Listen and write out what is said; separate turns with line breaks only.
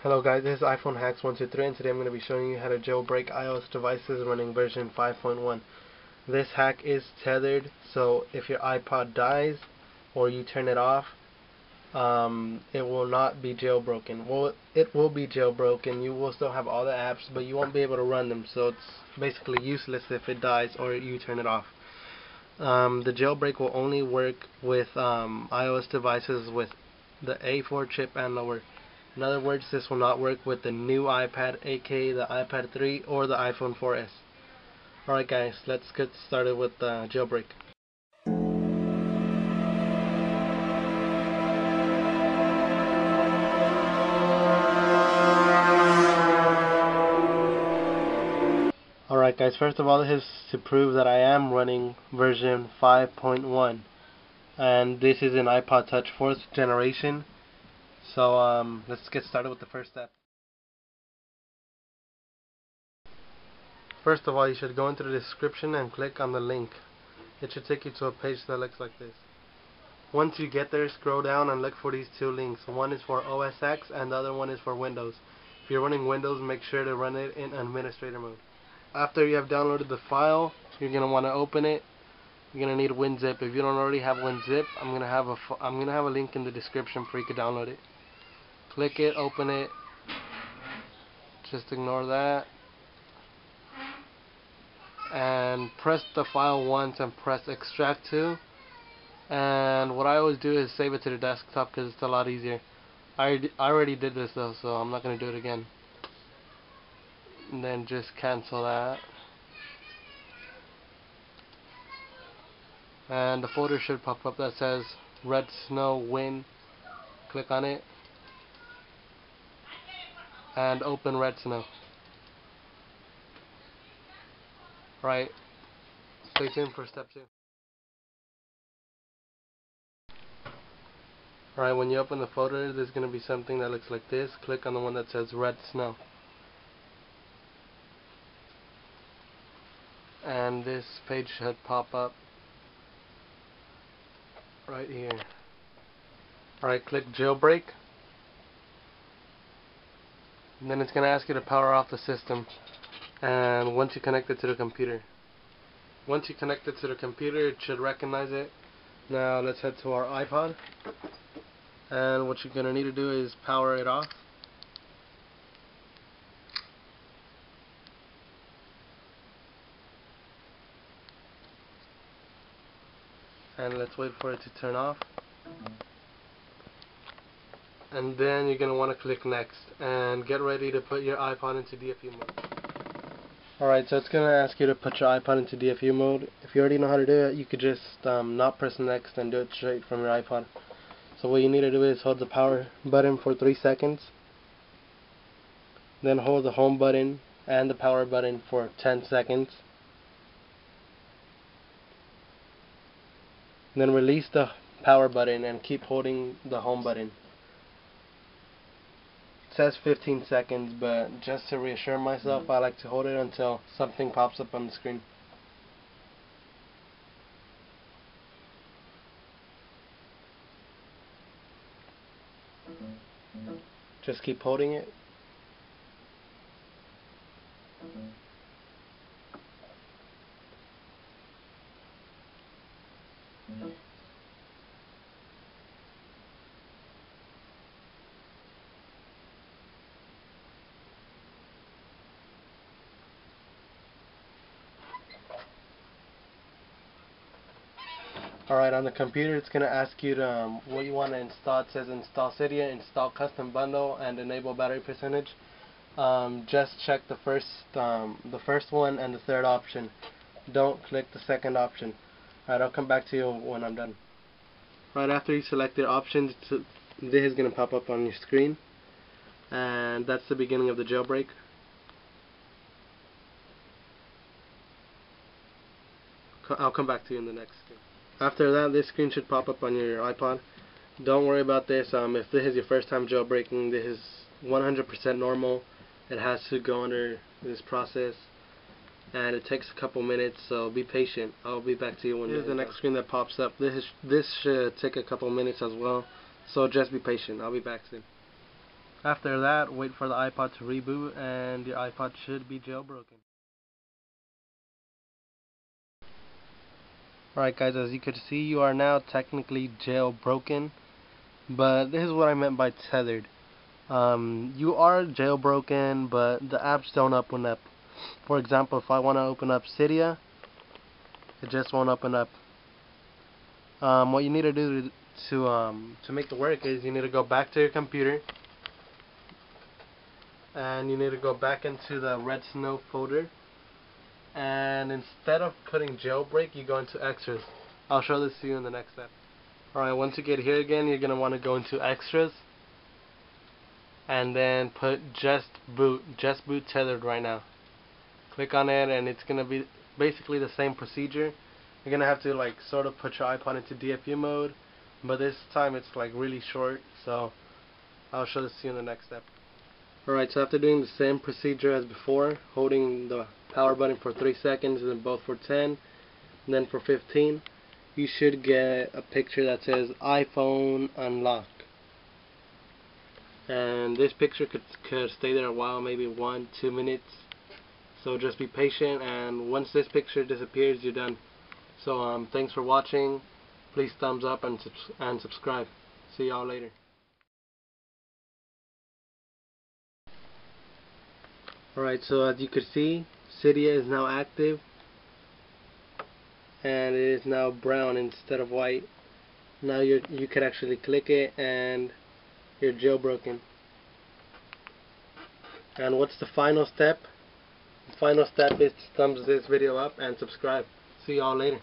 Hello guys, this is iPhone Hacks 123 and today I'm going to be showing you how to jailbreak iOS devices running version 5.1. This hack is tethered, so if your iPod dies or you turn it off, it will not be jailbroken. Well, it will be jailbroken. You will still have all the apps, but you won't be able to run them, so it's basically useless if it dies or you turn it off. The jailbreak will only work with iOS devices with the A4 chip and lower. In other words, this will not work with the new iPad, aka the iPad 3 or the iPhone 4S. Alright guys, let's get started with the jailbreak. Alright guys, first of all, this is to prove that I am running version 5.1. And this is an iPod Touch 4th generation. So let's get started with the first step. First of all, you should go into the description and click on the link. It should take you to a page that looks like this. Once you get there, scroll down and look for these two links. One is for OS X and the other one is for Windows. If you're running Windows, make sure to run it in administrator mode. After you have downloaded the file, you're going to want to open it. You're going to need WinZip. If you don't already have WinZip, I'm going to have a link in the description for you to download it. Click it, open it. Just ignore that. And press the file once and press extract to. And what I always do is save it to the desktop because it's a lot easier. I already did this though, so I'm not going to do it again. And then just cancel that. And the folder should pop up that says Red Snow Win. Click on it and open Red Snow. Right. Stay tuned for step 2. Alright, when you open the folder, there's going to be something that looks like this. Click on the one that says Red Snow. And this page should pop up right here. Alright, click Jailbreak. And then it's going to ask you to power off the system. And once you connect it to the computer. Once you connect it to the computer, it should recognize it. Now let's head to our iPod. And what you're going to need to do is power it off. And let's wait for it to turn off. And then you're going to want to click next and get ready to put your iPod into DFU mode. Alright, so it's going to ask you to put your iPod into DFU mode. If you already know how to do it, you could just not press next and do it straight from your iPod. So what you need to do is hold the power button for 3 seconds. Then hold the home button and the power button for 10 seconds. Then release the power button and keep holding the home button. It says 15 seconds, but just to reassure myself, I like to hold it until something pops up on the screen. Just keep holding it. Alright, on the computer it's going to ask you to, what you want to install. It says install Cydia, install custom bundle, and enable battery percentage. Just check the first one and the third option. Don't click the second option. Alright, I'll come back to you when I'm done. Right after you select your options, this is going to pop up on your screen. And that's the beginning of the jailbreak. I'll come back to you in the next screen. After that, this screen should pop up on your iPod. Don't worry about this. If this is your first time jailbreaking, this is 100% normal. It has to go under this process, and it takes a couple minutes, so be patient. I'll be back to you when here's the next screen that pops up. This should take a couple minutes as well, so just be patient. I'll be back soon. After that, wait for the iPod to reboot and your iPod should be jailbroken. Alright guys, as you can see, you are now technically jailbroken, but this is what I meant by tethered. You are jailbroken, but the apps don't open up. For example, if I want to open up Cydia, it just won't open up. What you need to do to make it work is you need to go back to your computer, and you need to go back into the Red Snow folder, and instead of putting jailbreak, you go into extras. I'll show this to you in the next step. Alright, once you get here again, you're going to want to go into extras and then put just boot tethered right now. Click on it and it's going to be basically the same procedure. You're going to have to like sort of put your iPod into DFU mode, but this time it's like really short, so I'll show this to you in the next step. Alright, so after doing the same procedure as before, holding the power button for 3 seconds and then both for 10 and then for 15, you should get a picture that says iPhone unlock. And this picture could stay there a while, maybe 1-2 minutes. So just be patient, and once this picture disappears, you're done. So thanks for watching. Please thumbs up and subscribe. See y'all later. Alright, so as you can see, Cydia is now active, and it is now brown instead of white. Now you can actually click it and you're jailbroken. And what's the final step? The final step is to thumbs this video up and subscribe. See y'all later.